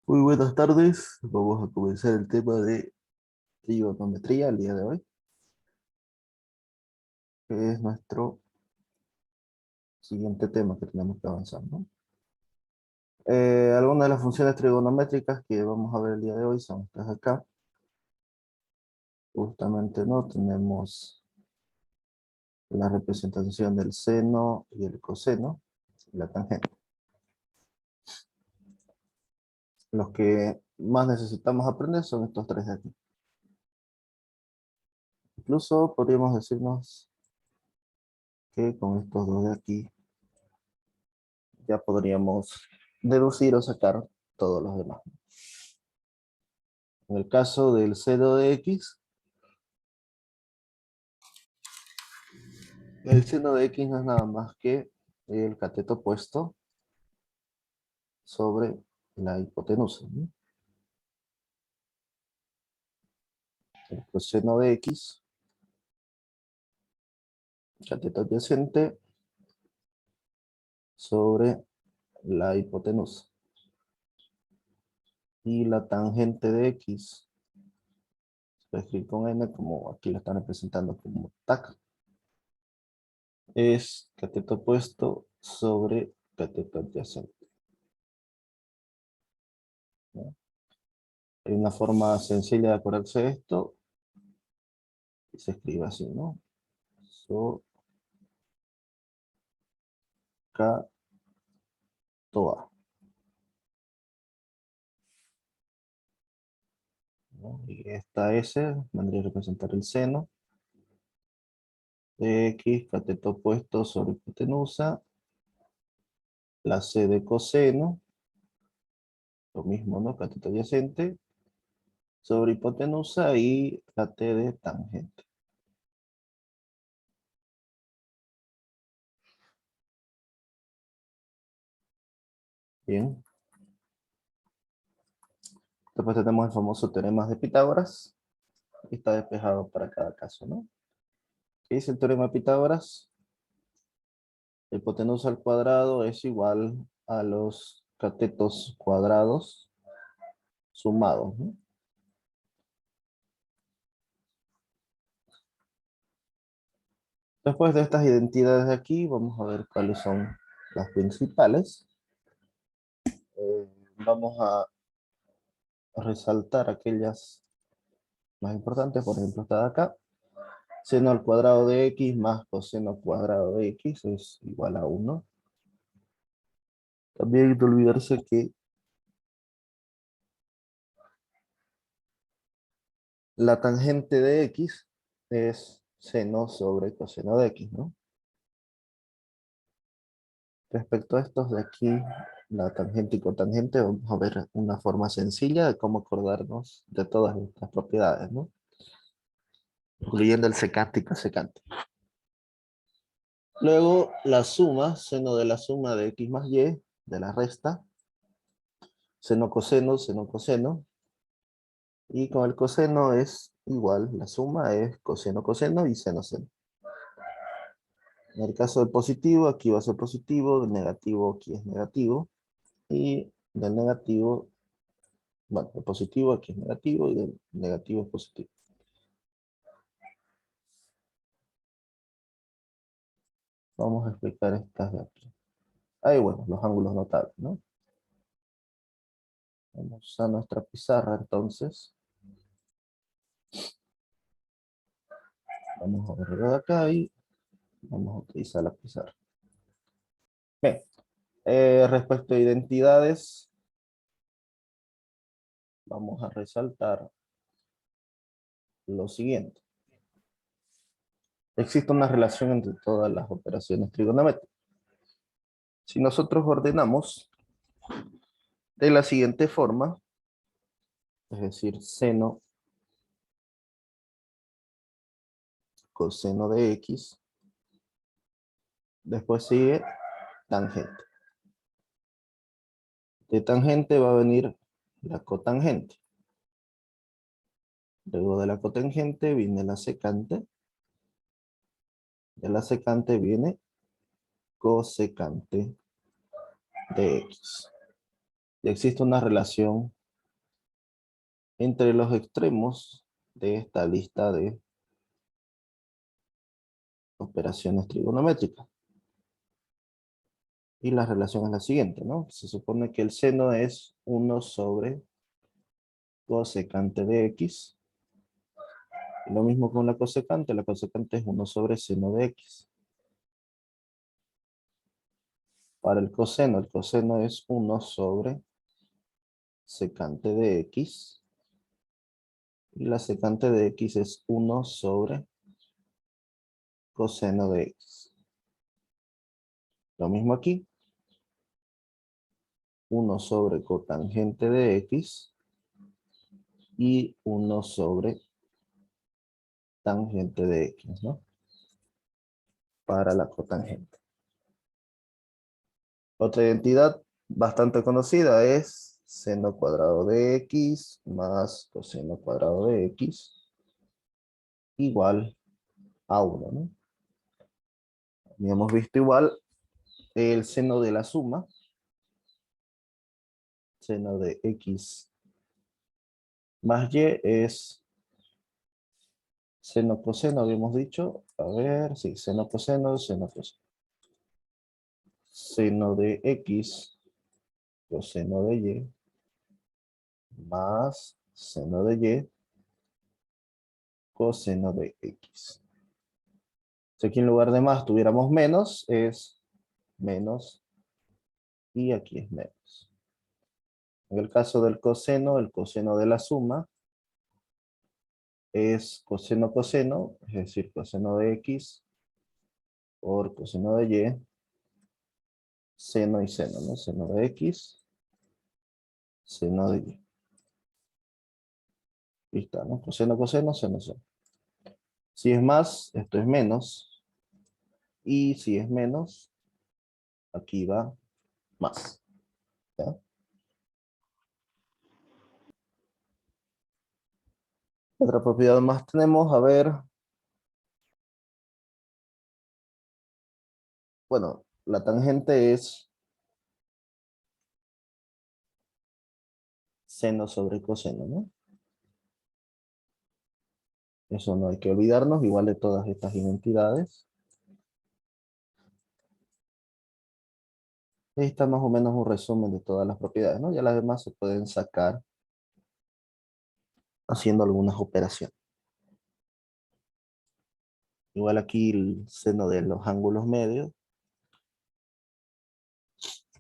Muy buenas tardes. Vamos a comenzar el tema de trigonometría el día de hoy, que es nuestro siguiente tema que tenemos que avanzar, ¿no? Algunas de las funciones trigonométricas que vamos a ver el día de hoy son estas acá. Justamente, ¿no? Tenemos la representación del seno y el coseno y la tangente. Los que más necesitamos aprender son estos tres de aquí. Incluso podríamos decirnos que con estos dos de aquí ya podríamos deducir o sacar todos los demás. En el caso del seno de x, el seno de x no es nada más que el cateto opuesto sobre la hipotenusa, ¿no? El coseno de x, cateto adyacente sobre la hipotenusa. Y la tangente de x, se puede escribir con n, como aquí lo están representando como tac, es cateto opuesto sobre cateto adyacente, ¿no? Hay una forma sencilla de acordarse de esto, y se escribe así, ¿no? So, K, toa, ¿no? Y esta S vendría a representar el seno de X, cateto opuesto sobre hipotenusa, la C de coseno, lo mismo, ¿no? Cateto adyacente, sobre hipotenusa y la T de tangente. Bien. Después tenemos el famoso teorema de Pitágoras. Y está despejado para cada caso, ¿no? ¿Qué dice el teorema de Pitágoras? La hipotenusa al cuadrado es igual a los catetos cuadrados sumados, ¿no? Después de estas identidades de aquí, vamos a ver cuáles son las principales. Vamos a resaltar aquellas más importantes, por ejemplo, esta de acá. Seno al cuadrado de x más coseno al cuadrado de x es igual a 1. También hay que olvidarse que la tangente de x es seno sobre coseno de x, ¿no? Respecto a estos de aquí, la tangente y cotangente, vamos a ver una forma sencilla de cómo acordarnos de todas estas propiedades, ¿no? Incluyendo el secante y cosecante. Luego, la suma, seno de la suma de x más y, de la resta, seno seno coseno, y con el coseno es igual, la suma es coseno y seno. En el caso del positivo, aquí va a ser positivo, del negativo aquí es negativo, y del negativo, bueno, el positivo aquí es negativo y el negativo es positivo. Vamos a explicar estas de aquí. Ahí, bueno, los ángulos notables, ¿no? Vamos a nuestra pizarra, entonces. Vamos a borrar de acá y vamos a utilizar la pizarra. Bien, respecto a identidades, vamos a resaltar lo siguiente. Existe una relación entre todas las operaciones trigonométricas. Si nosotros ordenamos de la siguiente forma, es decir, seno, coseno de x, después sigue tangente. De tangente va a venir la cotangente. Luego de la cotangente viene la secante. De la secante viene cosecante de x. Y existe una relación entre los extremos de esta lista de operaciones trigonométricas. Y la relación es la siguiente, ¿no? Se supone que el seno es 1 sobre cosecante de x. Y lo mismo con la cosecante es 1 sobre seno de x. Para el coseno es 1 sobre secante de x. Y la secante de x es 1 sobre coseno de x. Lo mismo aquí. 1 sobre cotangente de x y 1 sobre tangente de x, ¿no? Para la cotangente. Otra identidad bastante conocida es seno cuadrado de x más coseno cuadrado de x igual a 1, ¿no? Y hemos visto igual el seno de la suma, seno de x más y es seno coseno, habíamos dicho. A ver, sí, seno coseno, seno coseno. Seno de x coseno de y más seno de y coseno de x. Si aquí en lugar de más tuviéramos menos, es menos y aquí es menos. En el caso del coseno, el coseno de la suma es coseno coseno, es decir, coseno de x por coseno de y, seno y seno, ¿no? Seno de x, seno de y. Listo, ¿no? Coseno coseno, seno seno. Si es más, esto es menos. Y si es menos, aquí va más. ¿Ya? Otra propiedad más tenemos, a ver. Bueno, la tangente es seno sobre coseno, ¿no? Eso no hay que olvidarnos, igual de todas estas identidades. Ahí está más o menos un resumen de todas las propiedades, ¿no? Ya las demás se pueden sacar haciendo algunas operaciones. Igual aquí el seno de los ángulos medios,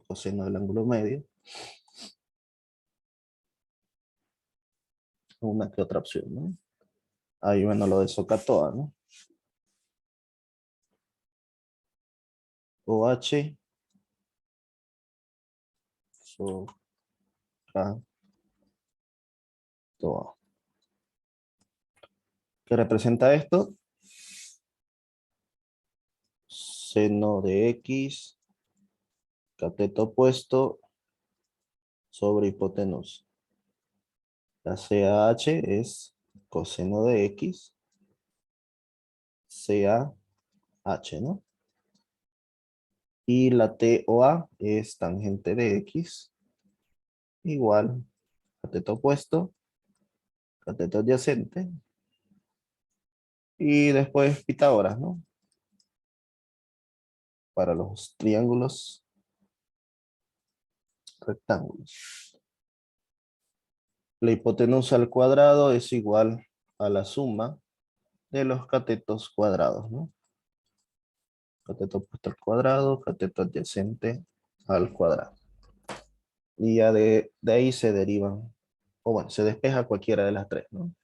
coseno del ángulo medio, una que otra opción, ¿no? Ahí, bueno, lo de Socatoa, ¿no? OH, Socatoa. ¿Qué representa esto? Seno de X, cateto opuesto sobre hipotenusa. La CAH es coseno de X, CAH, ¿no? Y la TOA es tangente de X, igual, cateto opuesto, cateto adyacente, y después Pitágoras, ¿no? Para los triángulos rectángulos. La hipotenusa al cuadrado es igual a la suma de los catetos cuadrados, ¿no? Cateto opuesto al cuadrado, cateto adyacente al cuadrado. Y ya de ahí se derivan, o bueno, se despeja cualquiera de las tres, ¿no?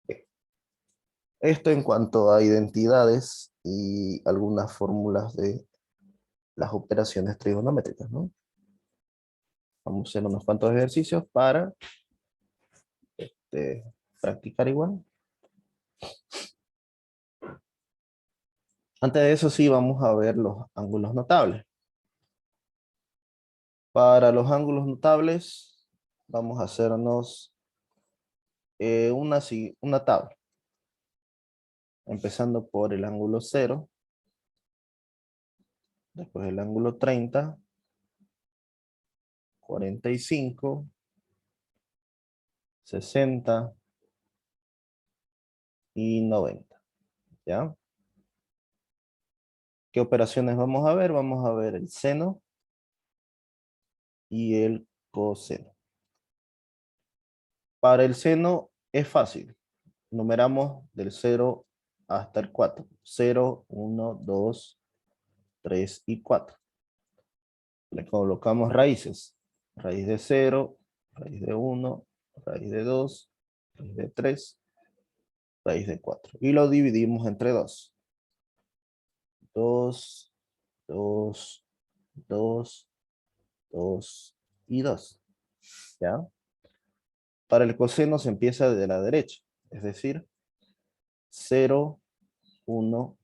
Bien. Esto en cuanto a identidades y algunas fórmulas de las operaciones trigonométricas, ¿no? Vamos a hacer unos cuantos ejercicios para practicar igual. Antes de eso sí, vamos a ver los ángulos notables. Para los ángulos notables, vamos a hacernos una tabla. Empezando por el ángulo 0, después el ángulo 30, 45, 60 y 90. ¿Ya? ¿Qué operaciones vamos a ver? Vamos a ver el seno y el coseno. Para el seno es fácil. Numeramos del 0 hasta el 4. 0, 1, 2, 3 y 4. Le colocamos raíces. Raíz de 0, raíz de 1, raíz de 2, raíz de 3, raíz de 4. Y lo dividimos entre 2. 2, 2, 2, 2 y 2. ¿Ya? Para el coseno se empieza de la derecha. Es decir, 0, 1,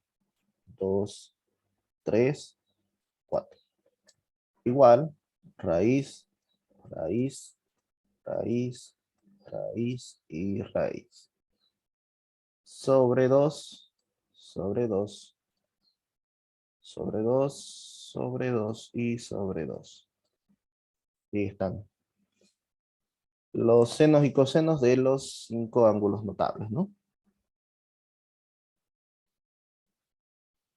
2, 3, 4. Igual, raíz, raíz, raíz, raíz y raíz. Sobre 2, sobre 2, sobre 2, sobre 2 y sobre 2. Ahí están los senos y cosenos de los 5 ángulos notables, ¿no?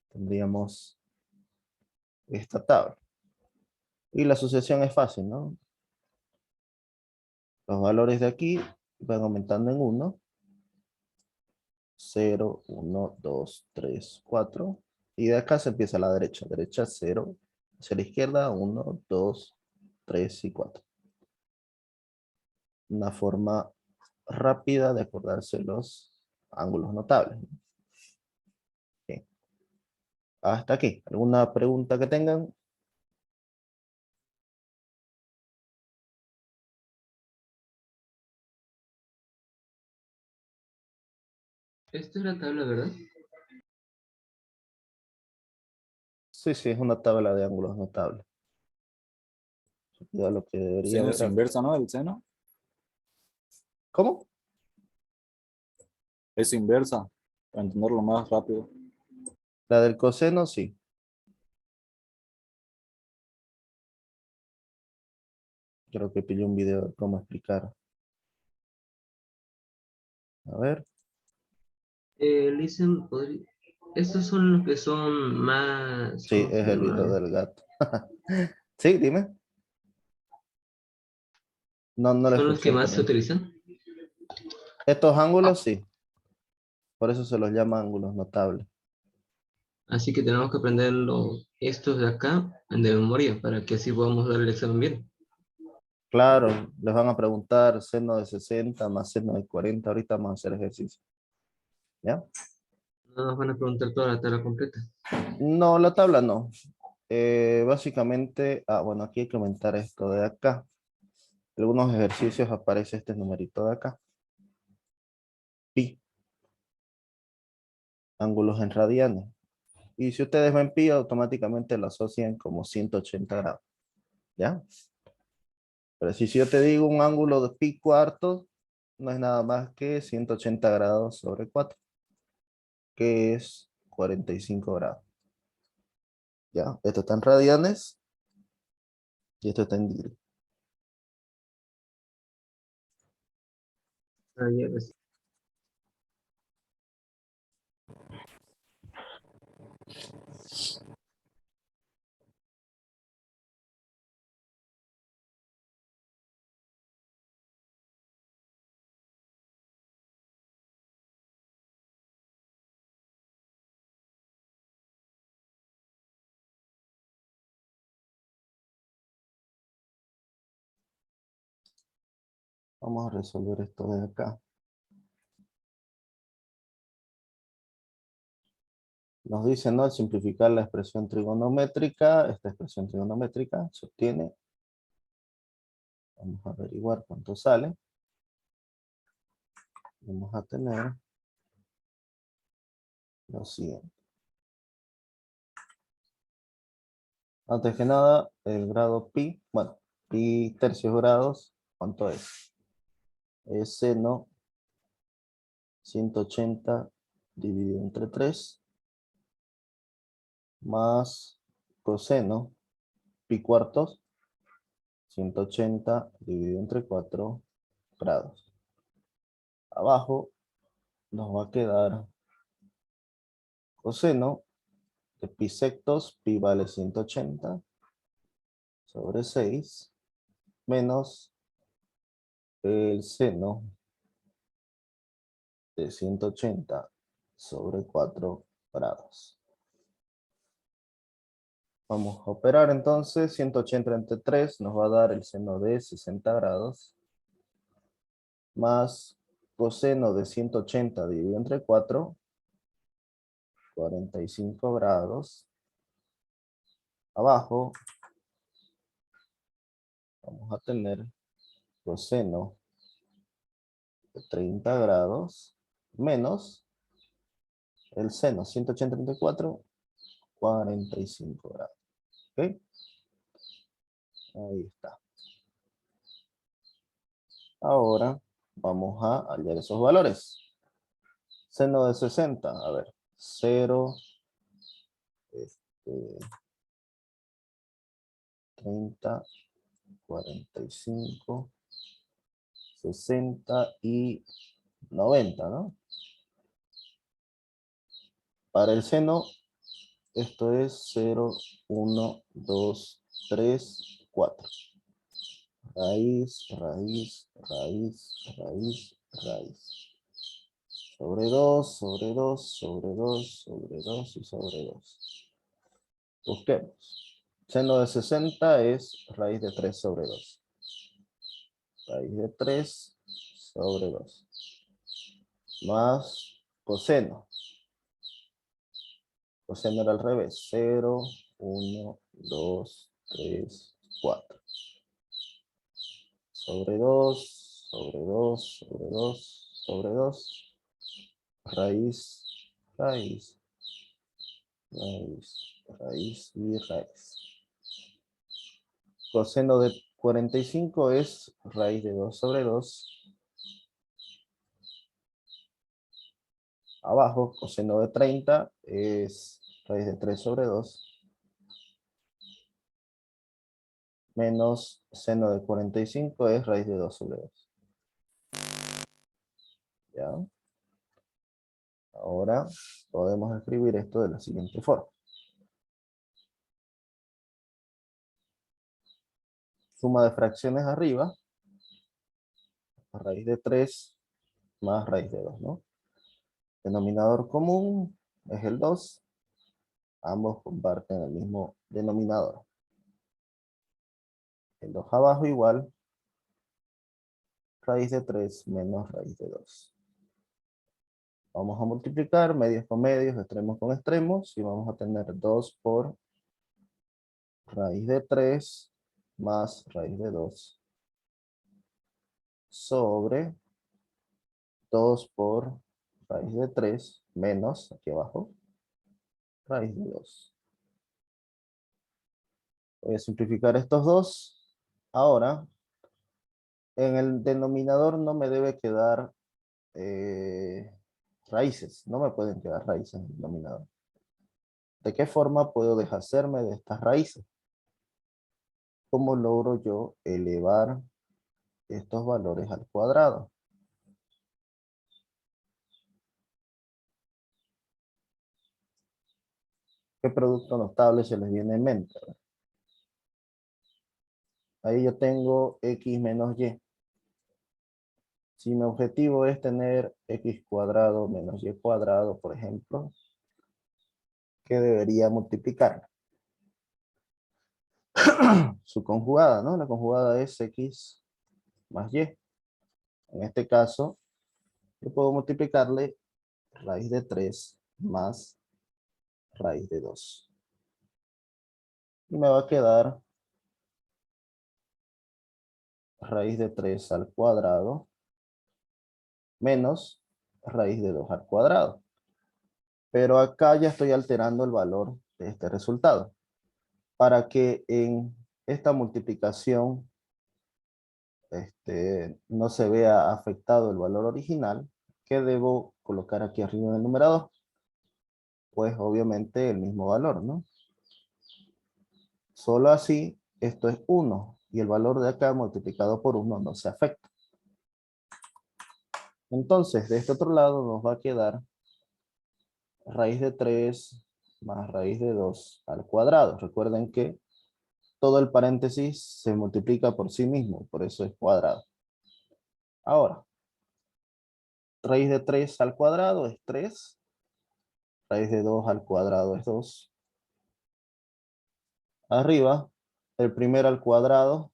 Tendríamos esta tabla. Y la asociación es fácil, ¿no? Los valores de aquí van aumentando en 1. 0, 1, 2, 3, 4. Y de acá se empieza a la derecha. Derecha 0. Hacia la izquierda 1, 2, 3 y 4. Una forma rápida de acordarse los ángulos notables. Bien. Hasta aquí. ¿Alguna pregunta que tengan? Esta es la tabla, ¿verdad? Sí, sí, es una tabla de ángulos notables. Ya lo que debería Seno es ver. inversa, ¿no? El seno ¿Cómo? es inversa, para entenderlo más rápido. La del coseno, sí. Creo que pillé un video de cómo explicar. A ver. Listen, estos son los que son más, Sí, ¿cómo es se el video llama? del gato. Sí, dime. No, no lo Son los que escuché, más se perdón. utilizan. Estos ángulos, sí. Por eso se los llama ángulos notables. Así que tenemos que aprender estos de acá de memoria para que así podamos dar el examen bien. Claro, les van a preguntar seno de 60 más seno de 40. Ahorita vamos a hacer ejercicio. ¿Ya? No nos van a preguntar toda la tabla completa. No, la tabla no. Básicamente, bueno, aquí hay que aumentar esto de acá. Algunos ejercicios aparece este numerito de acá. Pi. Ángulos en radianes. Y si ustedes ven pi, automáticamente lo asocian como 180 grados. ¿Ya? Pero si yo te digo un ángulo de pi cuartos, no es nada más que 180 grados sobre 4, que es 45 grados. ¿Ya? Esto está en radianes y esto está en digri. Ah, ya ves. Vamos a resolver esto de acá. Nos dice, ¿no? Al simplificar la expresión trigonométrica, esta expresión trigonométrica se obtiene. Vamos a averiguar cuánto sale. Vamos a tener lo siguiente. Antes que nada, el grado pi, bueno, pi tercios grados, ¿cuánto es? Es seno 180 dividido entre 3 más coseno pi cuartos 180 dividido entre 4 grados. Abajo nos va a quedar coseno de pi sectos, pi vale 180 sobre 6 menos el seno de 180 sobre 4 grados. Vamos a operar entonces, 180 entre 3 nos va a dar el seno de 60 grados, más coseno de 180 dividido entre 4, 45 grados. Abajo vamos a tener coseno de 30 grados, menos el seno, 180 entre 4, 45 grados. ¿Ok? Ahí está. Ahora vamos a hallar esos valores. Seno de 60, a ver, 0, 30, 45, 60 y 90, ¿no? Para el seno, esto es 0, 1, 2, 3, 4. Raíz, raíz, raíz, raíz, raíz. Sobre 2, sobre 2, sobre 2, sobre 2 y sobre 2. Busquemos. Seno de 60 es raíz de 3 sobre 2. Raíz de 3 sobre 2. Más coseno. Coseno era al revés. 0, 1, 2, 3, 4. Sobre 2, sobre 2, sobre 2, sobre 2. Raíz, raíz, raíz, raíz y raíz. Coseno de 45 es raíz de 2 sobre 2. Abajo, coseno de 30 es raíz de 3 sobre 2. Menos seno de 45 es raíz de 2 sobre 2. ¿Ya? Ahora podemos escribir esto de la siguiente forma. Suma de fracciones arriba, raíz de 3 más raíz de 2, ¿no? Denominador común es el 2. Ambos comparten el mismo denominador. El 2 abajo igual raíz de 3 menos raíz de 2. Vamos a multiplicar medios con medios, extremos con extremos, y vamos a tener 2 por raíz de 3 más raíz de 2 sobre 2 por raíz de 3 menos, aquí abajo, raíz de 2. Voy a simplificar estos dos. Ahora, en el denominador no me debe quedar raíces. No me pueden quedar raíces en el denominador. ¿De qué forma puedo deshacerme de estas raíces? ¿Cómo logro yo elevar estos valores al cuadrado? ¿Qué producto notable se les viene en mente? Ahí yo tengo x menos y. Si mi objetivo es tener x cuadrado menos y cuadrado, por ejemplo, ¿qué debería multiplicar? Su conjugada, ¿no? La conjugada es x más y. En este caso, yo puedo multiplicarle raíz de 3 más raíz de 2. Y me va a quedar raíz de 3 al cuadrado menos raíz de 2 al cuadrado. Pero acá ya estoy alterando el valor de este resultado. Para que en esta multiplicación no se vea afectado el valor original, ¿qué debo colocar aquí arriba en el numerador? Pues obviamente el mismo valor, ¿no? Solo así, esto es 1 y el valor de acá multiplicado por 1 no se afecta. Entonces, de este otro lado nos va a quedar raíz de 3 más raíz de 2 al cuadrado. Recuerden que todo el paréntesis se multiplica por sí mismo, por eso es cuadrado. Ahora, raíz de 3 al cuadrado es 3. Raíz de 2 al cuadrado es 2. Arriba, el primero al cuadrado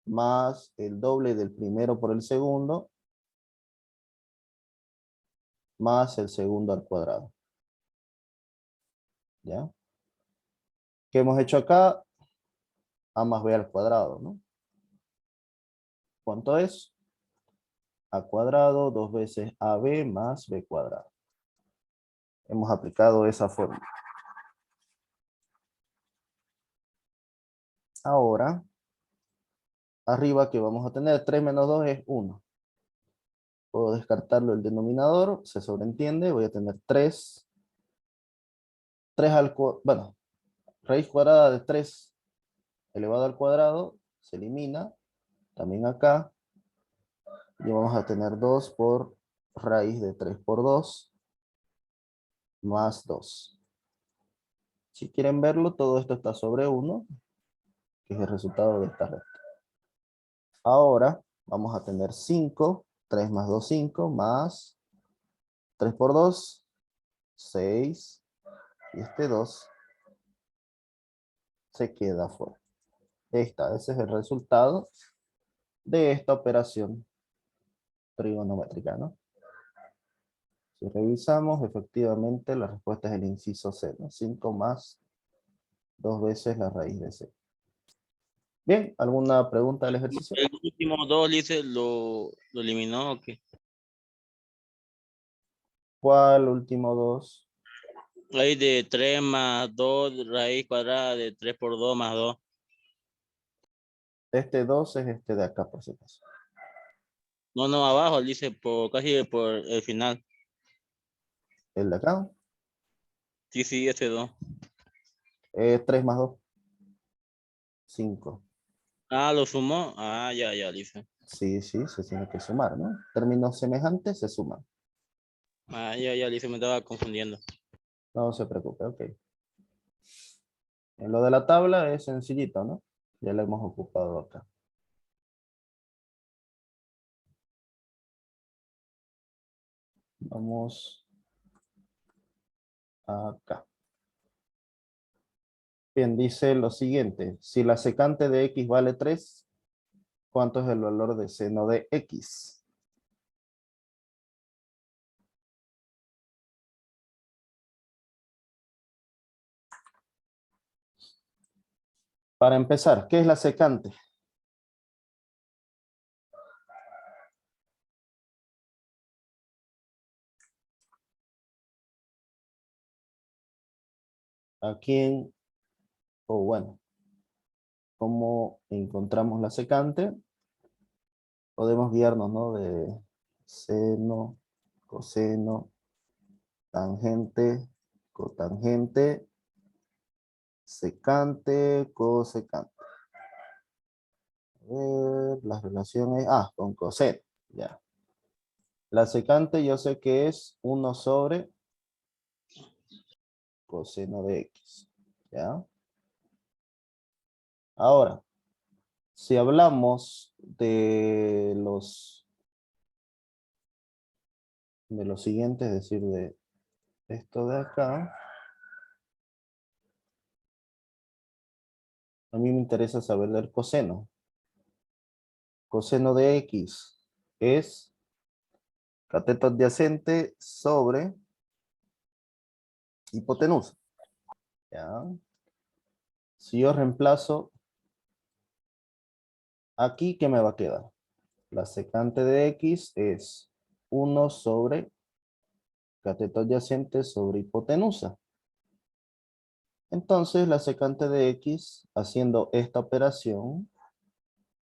más el doble del primero por el segundo más el segundo al cuadrado. ¿Ya? ¿Qué hemos hecho acá? A más b al cuadrado, ¿no? ¿Cuánto es? A cuadrado, 2 veces AB más B cuadrado. Hemos aplicado esa fórmula. Ahora, arriba que vamos a tener 3 menos 2 es 1. Puedo descartarlo el denominador, se sobreentiende, voy a tener 3. 3 al cuadrado, bueno, raíz cuadrada de 3 elevado al cuadrado se elimina, también acá, y vamos a tener 2 por raíz de 3 por 2 más 2. Si quieren verlo, todo esto está sobre 1, que es el resultado de esta recta. Ahora vamos a tener 5, 3 más 2, 5, más 3 por 2, 6, y este 2 se queda fuera. Ese es el resultado de esta operación trigonométrica, ¿no? Si revisamos, efectivamente la respuesta es el inciso C, ¿no? 5 más 2 veces la raíz de C. Bien, ¿alguna pregunta del ejercicio? El último dos, dice, lo eliminó, ¿o qué? ¿Cuál último 2? Raíz de 3 más 2, raíz cuadrada de 3 por 2 más 2. Este 2 es este de acá, por si acaso. No, no, abajo, dice, casi por el final. El de acá, Sí, sí, ese 2. 3 más 2, 5. Ah, lo sumó. Ah, ya, dice. Sí, sí, se tiene que sumar, ¿no? Términos semejantes se suman. Ah, ya, dice, me estaba confundiendo. No se preocupe, ok. En lo de la tabla es sencillito, ¿no? Ya lo hemos ocupado acá. Vamos acá. Bien, dice lo siguiente. Si la secante de x vale 3, ¿cuánto es el valor de seno de x? Para empezar, ¿qué es la secante? ¿A quién? O bueno, ¿cómo encontramos la secante? Podemos guiarnos, ¿no? De seno, coseno, tangente, cotangente, secante, cosecante. A ver, las relaciones, con coseno, ya. La secante yo sé que es 1 sobre coseno de x, ¿ya? Ahora, si hablamos de los siguientes, es decir, de esto de acá, a mí me interesa saber del coseno. Coseno de x es cateto adyacente sobre hipotenusa, ¿ya? Si yo reemplazo aquí, ¿qué me va a quedar? La secante de x es 1 sobre cateto adyacente sobre hipotenusa. Entonces, la secante de x, haciendo esta operación,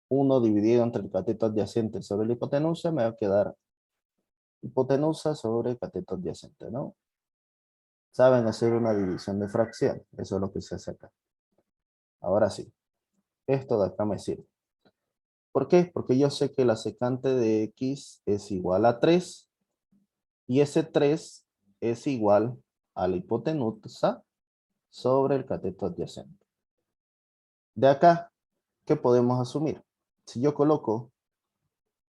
1 dividido entre el cateto adyacente sobre la hipotenusa, me va a quedar hipotenusa sobre cateto adyacente, ¿no? Saben hacer una división de fracción. Eso es lo que se hace acá. Ahora sí, esto de acá me sirve. ¿Por qué? Porque yo sé que la secante de X es igual a 3 y ese 3 es igual a la hipotenusa sobre el cateto adyacente. De acá, ¿qué podemos asumir? Si yo coloco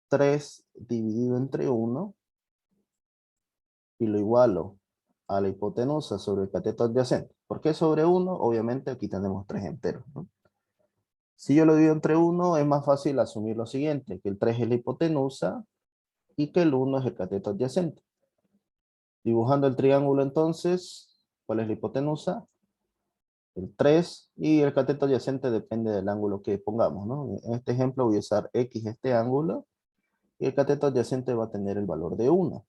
3 dividido entre 1 y lo igualo a la hipotenusa sobre el cateto adyacente. ¿Por qué sobre 1? Obviamente aquí tenemos 3 enteros, ¿no? Si yo lo divido entre 1, es más fácil asumir lo siguiente, que el 3 es la hipotenusa y que el 1 es el cateto adyacente. Dibujando el triángulo entonces, ¿cuál es la hipotenusa? El 3 y el cateto adyacente depende del ángulo que pongamos, ¿no? En este ejemplo voy a usar X este ángulo y el cateto adyacente va a tener el valor de 1.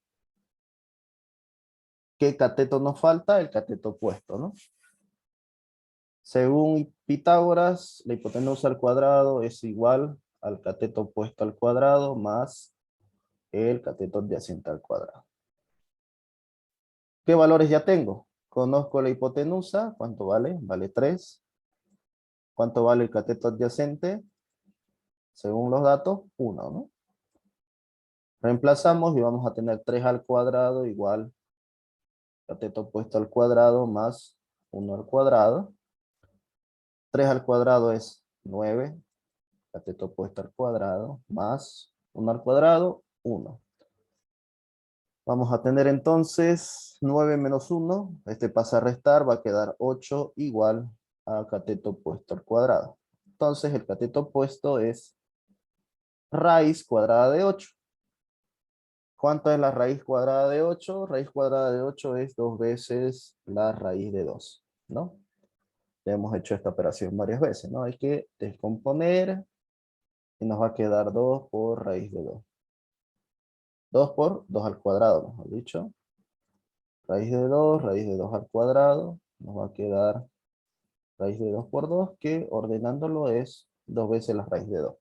¿Qué cateto nos falta? El cateto opuesto, ¿no? Según Pitágoras, la hipotenusa al cuadrado es igual al cateto opuesto al cuadrado más el cateto adyacente al cuadrado. ¿Qué valores ya tengo? Conozco la hipotenusa, ¿cuánto vale? Vale 3. ¿Cuánto vale el cateto adyacente? Según los datos, 1, ¿no? Reemplazamos y vamos a tener 3 al cuadrado igual cateto opuesto al cuadrado más 1 al cuadrado. 3 al cuadrado es 9, cateto opuesto al cuadrado, más 1 al cuadrado, 1. Vamos a tener entonces 9 menos 1, este pasa a restar, va a quedar 8 igual a cateto opuesto al cuadrado. Entonces el cateto opuesto es raíz cuadrada de 8. ¿Cuánto es la raíz cuadrada de 8? Raíz cuadrada de 8 es 2 veces la raíz de 2, ¿no? Ya hemos hecho esta operación varias veces, ¿no? Hay que descomponer y nos va a quedar 2 por raíz de 2. 2 por 2 al cuadrado, mejor dicho. Raíz de 2 al cuadrado. Nos va a quedar raíz de 2 por 2, que ordenándolo es 2 veces la raíz de 2.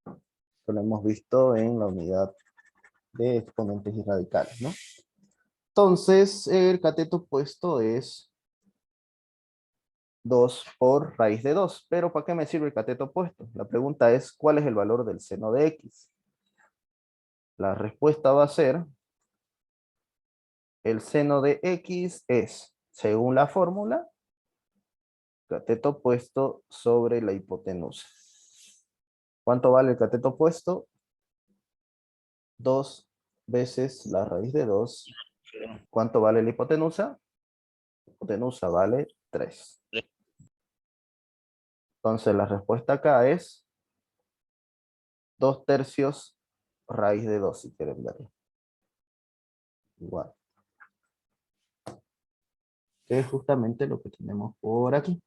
Esto lo hemos visto en la unidad de exponentes y radicales, ¿no? Entonces, el cateto opuesto es 2 por raíz de 2. Pero ¿para qué me sirve el cateto opuesto? La pregunta es, ¿cuál es el valor del seno de X? La respuesta va a ser, el seno de X es, según la fórmula, cateto opuesto sobre la hipotenusa. ¿Cuánto vale el cateto opuesto? 2 veces la raíz de 2. ¿Cuánto vale la hipotenusa? La hipotenusa vale 3. Entonces la respuesta acá es 2/3 raíz de 2, si quieren verlo. Igual. Que es justamente lo que tenemos por aquí.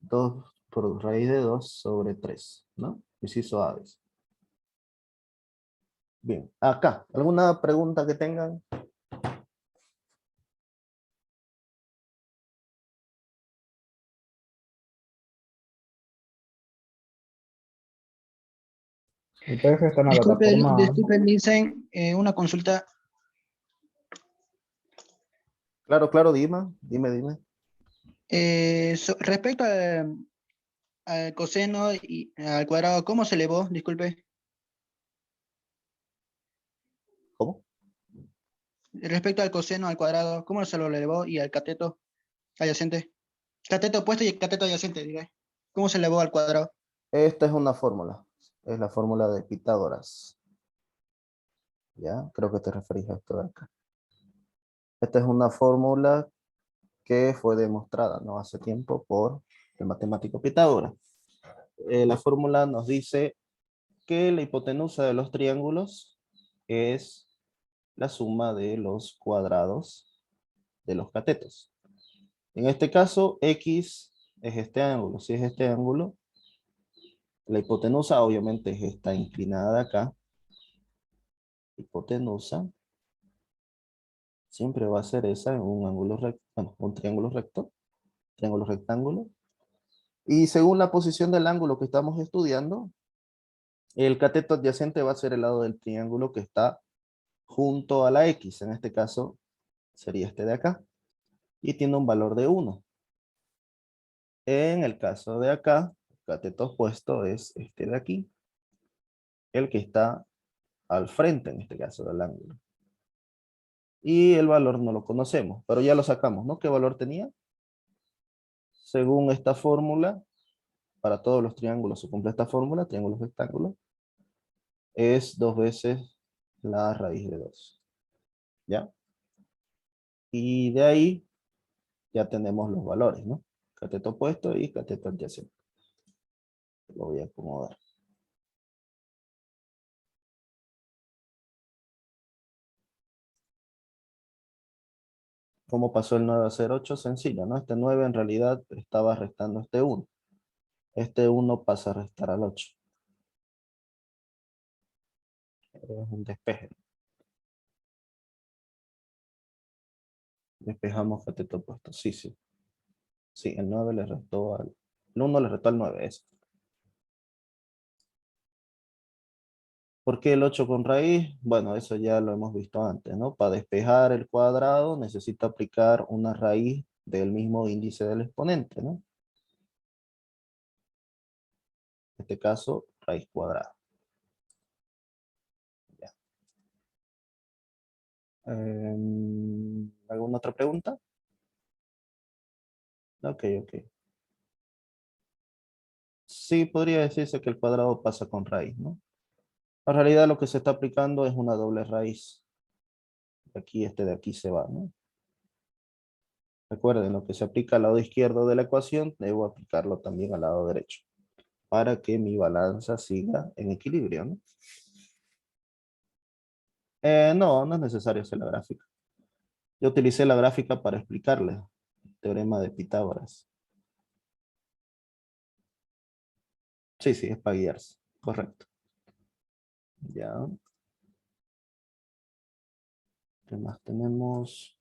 2 por raíz de 2 sobre 3, ¿no? Inciso A. Bien, acá, ¿alguna pregunta que tengan? El PDF está en la Disculpe, plataforma. disculpe, dicen una consulta. Claro, claro, dime. Respecto al coseno y al cuadrado, ¿cómo se elevó? Disculpe. ¿Cómo? Respecto al coseno al cuadrado, ¿cómo se lo elevó? Y al cateto adyacente. Cateto opuesto y el cateto adyacente, diga. ¿Cómo se elevó al cuadrado? Esta es una fórmula. Es la fórmula de Pitágoras. ¿Ya? Creo que te referís a esto de acá. Esta es una fórmula que fue demostrada no hace tiempo por el matemático Pitágoras. La fórmula nos dice que la hipotenusa de los triángulos es la suma de los cuadrados de los catetos. En este caso, X es este ángulo. Si es este ángulo, la hipotenusa obviamente es esta inclinada de acá. Hipotenusa siempre va a ser esa en un ángulo recto, bueno, un triángulo recto, triángulo rectángulo. Y según la posición del ángulo que estamos estudiando, el cateto adyacente va a ser el lado del triángulo que está junto a la X. En este caso sería este de acá. Y tiene un valor de 1. En el caso de acá, cateto opuesto es este de aquí, el que está al frente, en este caso, del ángulo. Y el valor no lo conocemos, pero ya lo sacamos, ¿no? ¿Qué valor tenía? Según esta fórmula, para todos los triángulos se cumple esta fórmula, triángulos rectángulos, es 2 veces la raíz de 2. ¿Ya? Y de ahí ya tenemos los valores, ¿no? Cateto opuesto y cateto adyacente. Lo voy a acomodar. ¿Cómo pasó el 9 a ser 8? Sencillo, ¿no? Este 9 en realidad estaba restando este 1. Este 1 pasa a restar al 8. Es un despeje. Despejamos cateto opuesto. Sí, sí. Sí, el 9 le restó al... El 1 le restó al 9, eso. ¿Por qué el 8 con raíz? Bueno, eso ya lo hemos visto antes, ¿no? Para despejar el cuadrado necesita aplicar una raíz del mismo índice del exponente, ¿no? En este caso, raíz cuadrada. Ya. ¿Alguna otra pregunta? Ok, ok. Sí, podría decirse que el cuadrado pasa con raíz, ¿no? En realidad lo que se está aplicando es una doble raíz. Aquí, este de aquí se va, ¿no? Recuerden, lo que se aplica al lado izquierdo de la ecuación, debo aplicarlo también al lado derecho, para que mi balanza siga en equilibrio, ¿no? No, no es necesario hacer la gráfica. Yo utilicé la gráfica para explicarle el teorema de Pitágoras. Sí, sí, es para guiarse. Correcto. Ya. ¿Qué más tenemos?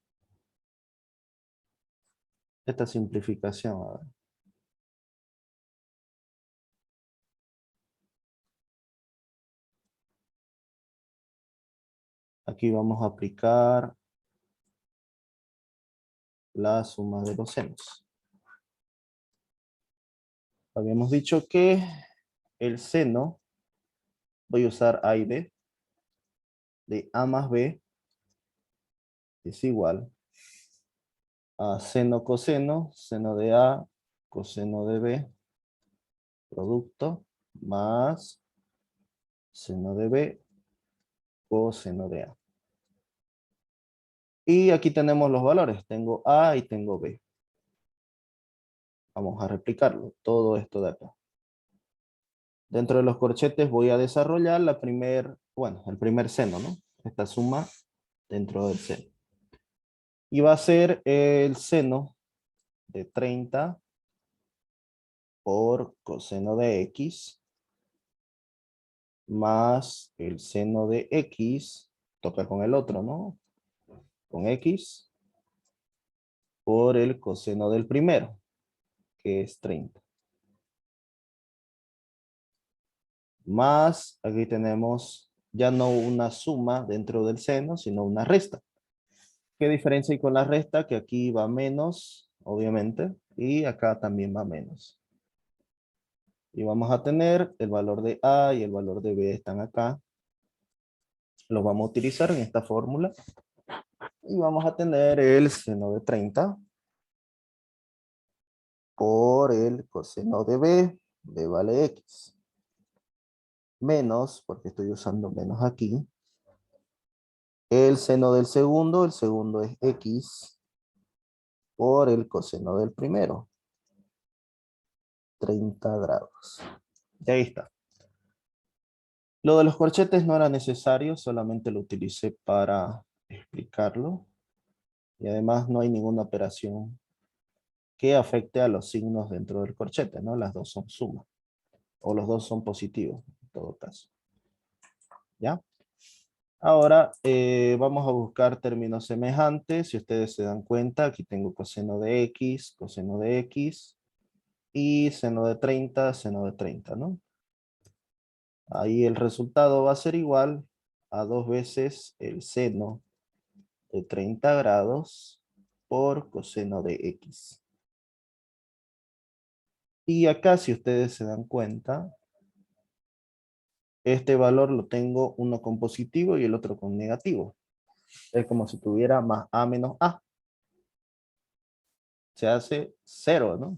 Esta simplificación, a ver. Aquí vamos a aplicar la suma de los senos. Habíamos dicho que el seno, voy a usar A y B, de A más B es igual a seno coseno, seno de A, coseno de B, producto, más seno de B, coseno de A. Y aquí tenemos los valores, tengo A y tengo B. Vamos a replicarlo, todo esto de acá. Dentro de los corchetes voy a desarrollar el primer seno, ¿no? Esta suma dentro del seno. Y va a ser el seno de 30 por coseno de X más el seno de X, toca con el otro, ¿no? Con X por el coseno del primero, que es 30. Más, aquí tenemos ya no una suma dentro del seno, sino una resta. ¿Qué diferencia hay con la resta? Que aquí va menos, obviamente, y acá también va menos. Y vamos a tener el valor de A y el valor de B están acá. Los vamos a utilizar en esta fórmula. Y vamos a tener el seno de 30 por el coseno de B vale X. Menos, porque estoy usando menos aquí, el seno del segundo, el segundo es X, por el coseno del primero, 30 grados. Y ahí está. Lo de los corchetes no era necesario, solamente lo utilicé para explicarlo. Y además no hay ninguna operación que afecte a los signos dentro del corchete, ¿no? Las dos son sumas, o los dos son positivos, en todo caso. ¿Ya? Ahora vamos a buscar términos semejantes. Si ustedes se dan cuenta, aquí tengo coseno de X y seno de 30, ¿no? Ahí el resultado va a ser igual a 2 veces el seno de 30 grados por coseno de X. Y acá, si ustedes se dan cuenta, este valor lo tengo uno con positivo y el otro con negativo. Es como si tuviera más A menos A. Se hace 0, ¿no?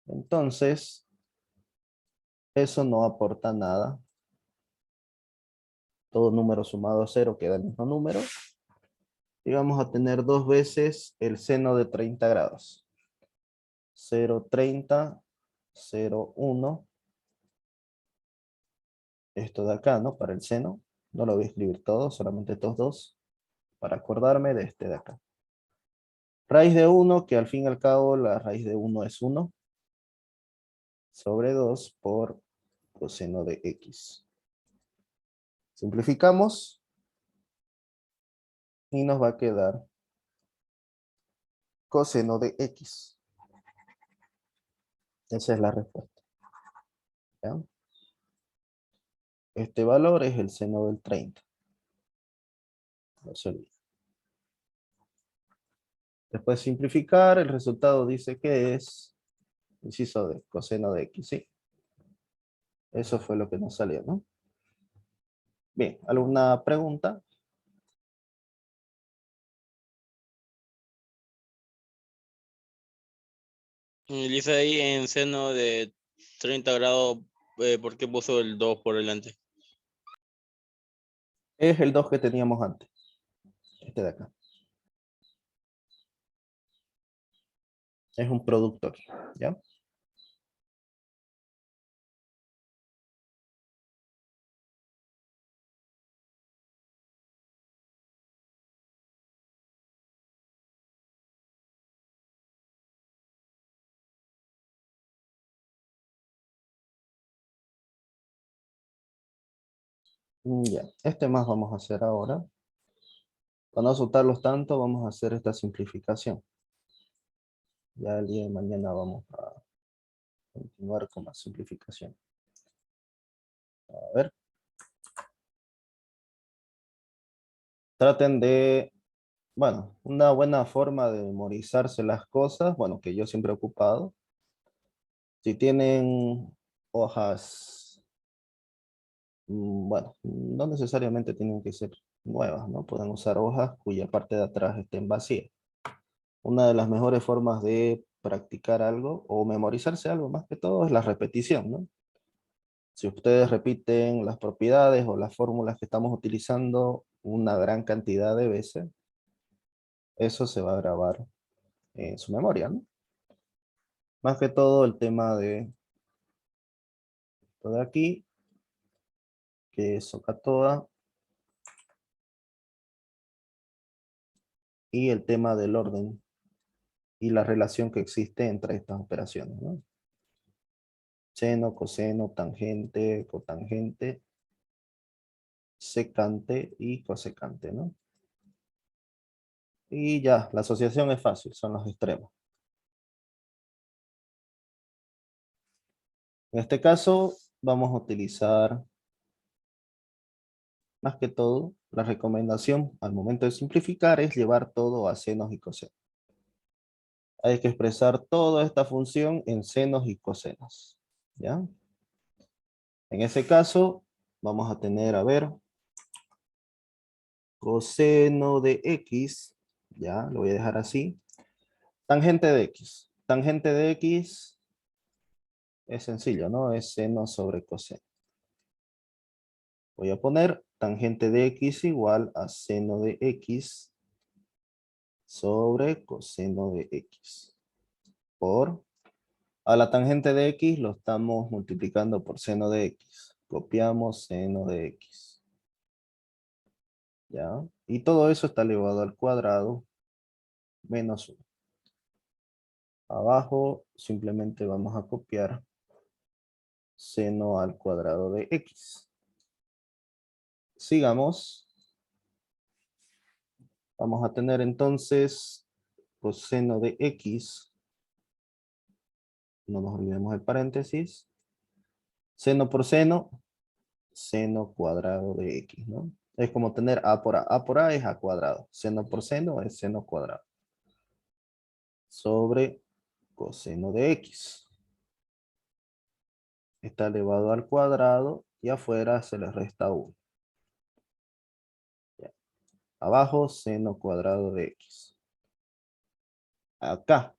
Entonces, eso no aporta nada. Todo número sumado a 0 queda el mismo número. Y vamos a tener 2 veces el seno de 30 grados. 0,30, 0,1. Esto de acá, ¿no? Para el seno. No lo voy a escribir todo, solamente estos dos. Para acordarme de este de acá. Raíz de 1, que al fin y al cabo la raíz de 1 es 1. Sobre 2 por coseno de X. Simplificamos. Y nos va a quedar coseno de X. Esa es la respuesta. ¿Ya? Este valor es el seno del 30. No se olvide. Después de simplificar, el resultado dice que es inciso de coseno de X, ¿sí? Eso fue lo que nos salió, ¿no? Bien, ¿alguna pregunta? Y dice ahí en seno de 30 grados, ¿por qué puso el 2 por delante? Es el 2 que teníamos antes. Este de acá. Es un producto aquí, ¿ya? Ya, este más vamos a hacer ahora. Para no asustarlos tanto, vamos a hacer esta simplificación. Ya el día de mañana vamos a continuar con la simplificación. A ver. Traten de, bueno, una buena forma de memorizarse las cosas, bueno, que yo siempre he ocupado. Si tienen hojas, bueno, no necesariamente tienen que ser nuevas, ¿no? Pueden usar hojas cuya parte de atrás estén vacía. Una de las mejores formas de practicar algo o memorizarse algo más que todo es la repetición, ¿no? Si ustedes repiten las propiedades o las fórmulas que estamos utilizando una gran cantidad de veces, eso se va a grabar en su memoria, ¿no? Más que todo el tema de esto de aquí, que es SOHCAHTOA, y el tema del orden y la relación que existe entre estas operaciones, ¿no? Seno, coseno, tangente, cotangente, secante y cosecante, ¿no? Y ya, la asociación es fácil, son los extremos. En este caso, vamos a utilizar, más que todo, la recomendación al momento de simplificar es llevar todo a senos y cosenos. Hay que expresar toda esta función en senos y cosenos, ¿ya? En ese caso, vamos a tener, a ver, coseno de X, ya, lo voy a dejar así. Tangente de X. Tangente de X es sencillo, ¿no? Es seno sobre coseno. Voy a poner tangente de X igual a seno de X sobre coseno de X. Por, a la tangente de X lo estamos multiplicando por seno de X. Copiamos seno de X. ¿Ya? Y todo eso está elevado al cuadrado menos 1. Abajo simplemente vamos a copiar seno al cuadrado de X. Sigamos. Vamos a tener entonces coseno de X. No nos olvidemos el paréntesis. Seno por seno. Seno cuadrado de X, ¿no? Es como tener A por A. A por A es A cuadrado. Seno por seno es seno cuadrado. Sobre coseno de x. Está elevado al cuadrado y afuera se le resta 1. Abajo, seno cuadrado de x. Acá.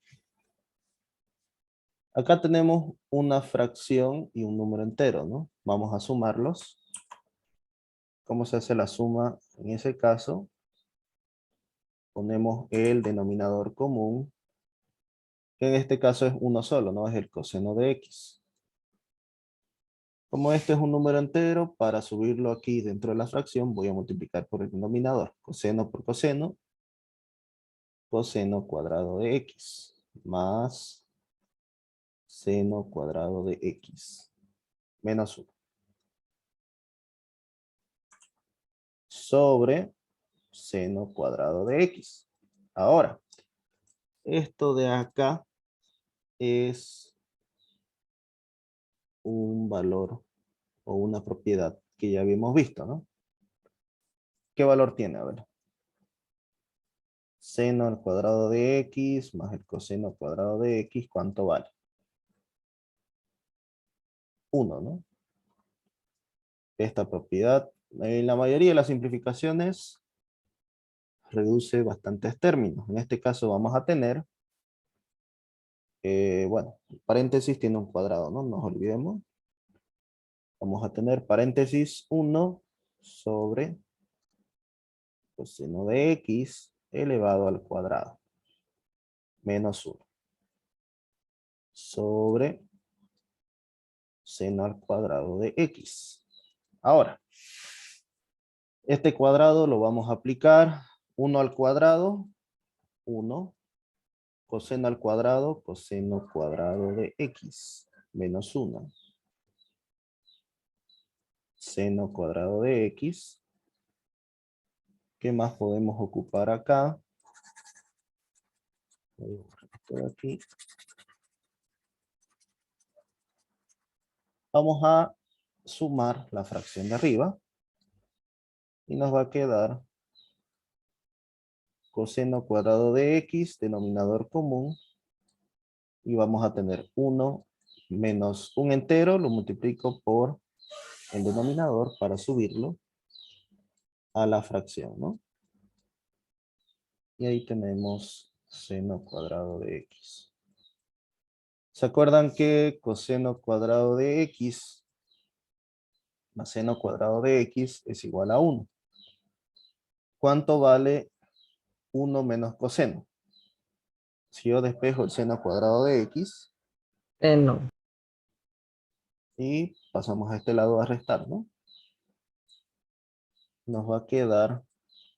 Acá tenemos una fracción y un número entero, ¿no? Vamos a sumarlos. ¿Cómo se hace la suma? En ese caso, ponemos el denominador común, que en este caso es uno solo, ¿no? Es el coseno de x. Como este es un número entero, para subirlo aquí dentro de la fracción, voy a multiplicar por el denominador. Coseno por coseno, coseno cuadrado de x, más seno cuadrado de x, menos 1. Sobre seno cuadrado de x. Ahora, esto de acá es un valor o una propiedad que ya habíamos visto, ¿no? ¿Qué valor tiene? A ver. Seno al cuadrado de x más el coseno al cuadrado de x, ¿cuánto vale? 1, ¿no? Esta propiedad, en la mayoría de las simplificaciones, reduce bastantes términos. En este caso vamos a tener, bueno, paréntesis tiene un cuadrado, ¿no? No nos olvidemos. Vamos a tener paréntesis 1 sobre coseno de x elevado al cuadrado. Menos 1. Sobre seno al cuadrado de x. Ahora, este cuadrado lo vamos a aplicar 1 al cuadrado, 1, coseno al cuadrado, coseno cuadrado de x, menos 1. Seno cuadrado de x. ¿Qué más podemos ocupar acá? Voy a borrar esto de aquí. Vamos a sumar la fracción de arriba. Y nos va a quedar coseno cuadrado de x, denominador común. Y vamos a tener 1 menos un entero, lo multiplico por el denominador para subirlo a la fracción, ¿no? Y ahí tenemos seno cuadrado de x. ¿Se acuerdan que coseno cuadrado de x más seno cuadrado de x es igual a 1? ¿Cuánto vale 1 menos coseno? Si yo despejo el seno cuadrado de x Seno. y pasamos a este lado a restar, ¿no? Nos va a quedar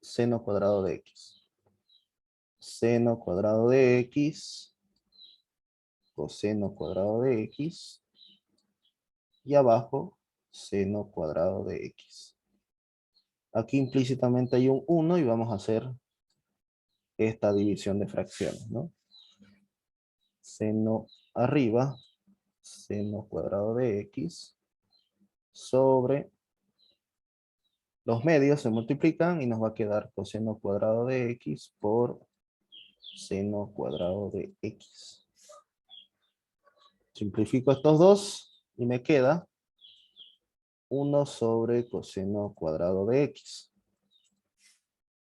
seno cuadrado de x. Seno cuadrado de x, coseno cuadrado de x, y abajo seno cuadrado de x. Aquí implícitamente hay un 1 y vamos a hacer esta división de fracciones, ¿no? Seno arriba, seno cuadrado de x, sobre los medios se multiplican y nos va a quedar coseno cuadrado de x por seno cuadrado de x. Simplifico estos dos y me queda 1 sobre coseno cuadrado de x.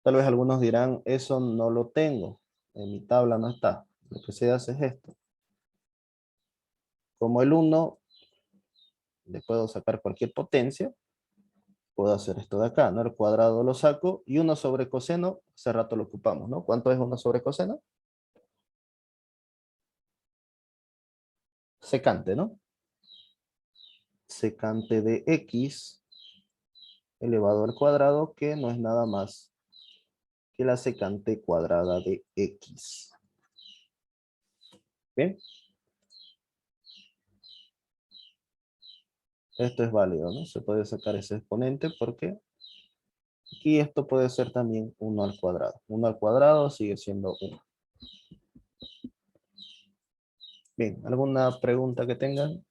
Tal vez algunos dirán, eso no lo tengo, en mi tabla no está. Lo que se hace es esto. Como el 1 le puedo sacar cualquier potencia, puedo hacer esto de acá, ¿no? El cuadrado lo saco y 1 sobre coseno, hace rato lo ocupamos, ¿no? ¿Cuánto es 1 sobre coseno? Secante, ¿no? Secante de x elevado al cuadrado, que no es nada más que la secante cuadrada de x. ¿Bien? Esto es válido, ¿no? Se puede sacar ese exponente porque aquí esto puede ser también 1 al cuadrado. 1 al cuadrado sigue siendo 1. Bien, ¿alguna pregunta que tengan?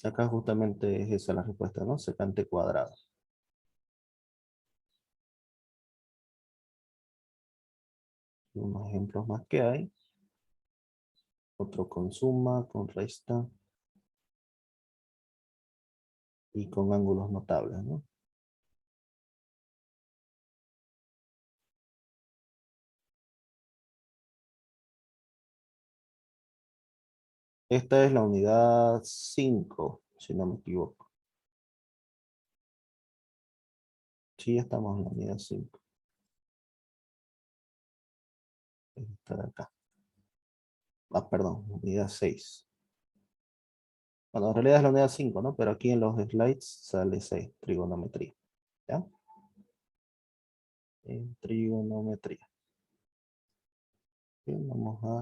Acá justamente es esa la respuesta, ¿no? Secante cuadrado. Unos ejemplos más que hay. Otro con suma, con resta. Y con ángulos notables, ¿no? Esta es la unidad 5, si no me equivoco. Sí, ya estamos en la unidad 5. Esta de acá. Ah, perdón, unidad 6. Bueno, en realidad es la unidad 5, ¿no? Pero aquí en los slides sale 6, trigonometría. ¿Ya? En trigonometría. Bien, vamos a